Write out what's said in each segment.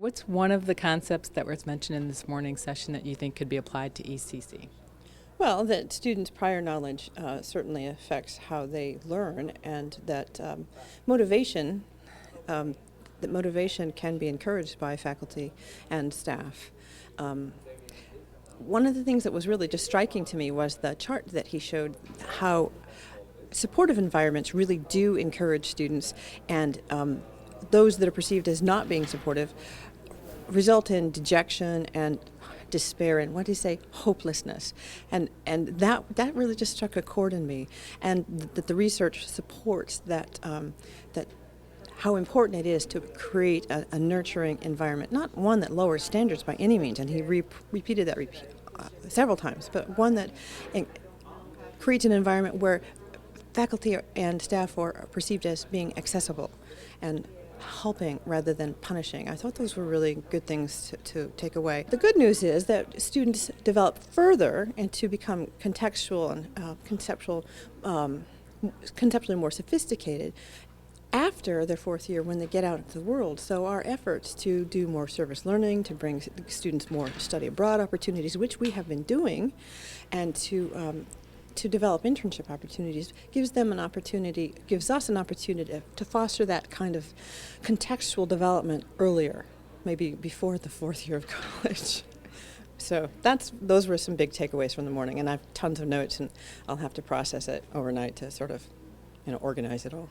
What's one of the concepts that was mentioned in this morning's session that you think could be applied to ECC? Well, that students' prior knowledge certainly affects how they learn, and that motivation that motivation can be encouraged by faculty and staff. One of the things that was really just striking to me was the chart that he showed, how supportive environments really do encourage students, and those that are perceived as not being supportive result in dejection and despair and, what do you say, hopelessness. And that really just struck a chord in me, and that the research supports that that how important it is to create a nurturing environment, not one that lowers standards by any means, and he repeated that several times, but one that creates an environment where faculty and staff are perceived as being accessible and helping rather than punishing. I thought those were really good things to take away. The good news is that students develop further and to become contextual and conceptually more sophisticated after their fourth year when they get out into the world. So our efforts to do more service learning, to bring students more study abroad opportunities, which we have been doing, and to develop internship opportunities, gives us an opportunity to foster that kind of contextual development earlier, maybe before the fourth year of college. So those were some big takeaways from the morning, and I have tons of notes, and I'll have to process it overnight to sort of, organize it all.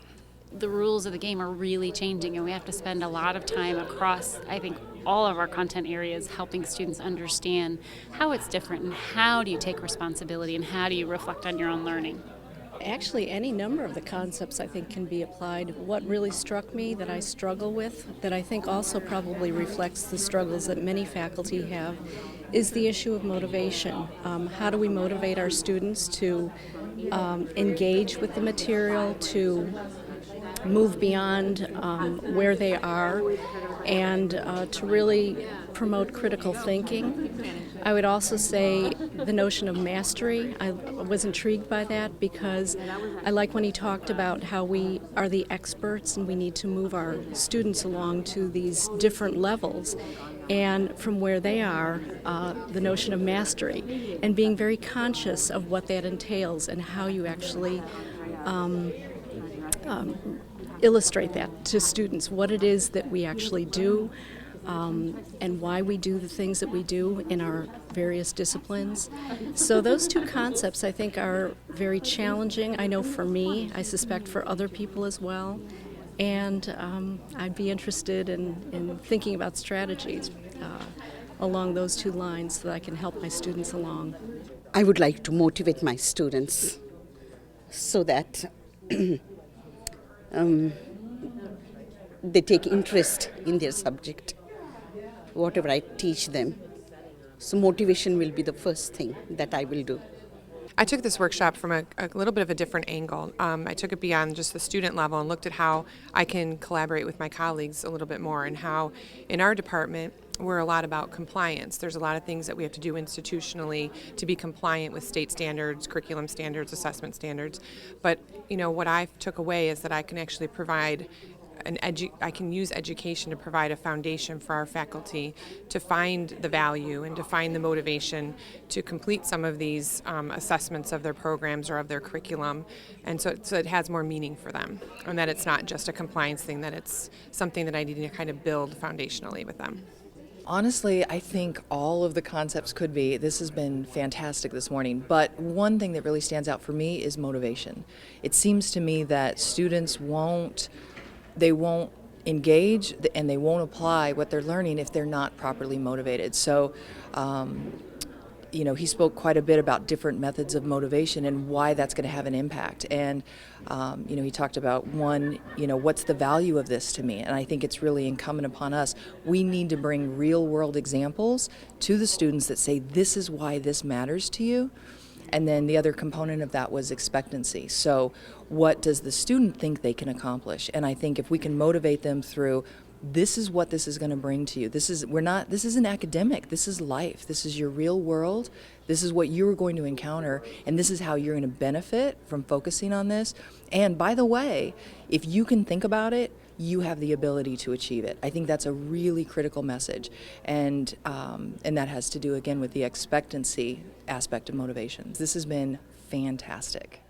The rules of the game are really changing, and we have to spend a lot of time across, I think, all of our content areas helping students understand how it's different and how do you take responsibility and how do you reflect on your own learning. Actually, any number of the concepts I think can be applied. What really struck me that I struggle with, that I think also probably reflects the struggles that many faculty have, is the issue of motivation. How do we motivate our students to engage with the material, to move beyond where they are, and to really promote critical thinking. I would also say the notion of mastery. I was intrigued by that because I like when he talked about how we are the experts and we need to move our students along to these different levels. And from where they are, the notion of mastery and being very conscious of what that entails and how you actually illustrate that to students, what it is that we actually do, and why we do the things that we do in our various disciplines. So those two concepts I think are very challenging. I know for me, I suspect for other people as well, and I'd be interested in thinking about strategies along those two lines so that I can help my students along. I would like to motivate my students so that they take interest in their subject, whatever I teach them. So motivation will be the first thing that I will do. I took this workshop from a little bit of a different angle. I took it beyond just the student level and looked at how I can collaborate with my colleagues a little bit more, and how in our department we're a lot about compliance. There's a lot of things that we have to do institutionally to be compliant with state standards, curriculum standards, assessment standards. But what I took away is that I can actually provide I can use education to provide a foundation for our faculty to find the value and to find the motivation to complete some of these assessments of their programs or of their curriculum, and so it has more meaning for them, and that it's not just a compliance thing, that it's something that I need to kind of build foundationally with them. Honestly, I think all of the concepts could be. This has been fantastic this morning, but one thing that really stands out for me is motivation. It seems to me that students won't engage and they won't apply what they're learning if they're not properly motivated. So, he spoke quite a bit about different methods of motivation and why that's going to have an impact. And, he talked about what's the value of this to me? And I think it's really incumbent upon us. We need to bring real world examples to the students that say, this is why this matters to you. And then the other component of that was expectancy. So what does the student think they can accomplish? And I think if we can motivate them through, this is what this is going to bring to you. This isn't academic. This is life. This is your real world. This is what you're going to encounter, and this is how you're going to benefit from focusing on this. And by the way, if you can think about it, you have the ability to achieve it. I think that's a really critical message, and that has to do again with the expectancy aspect of motivations. This has been fantastic.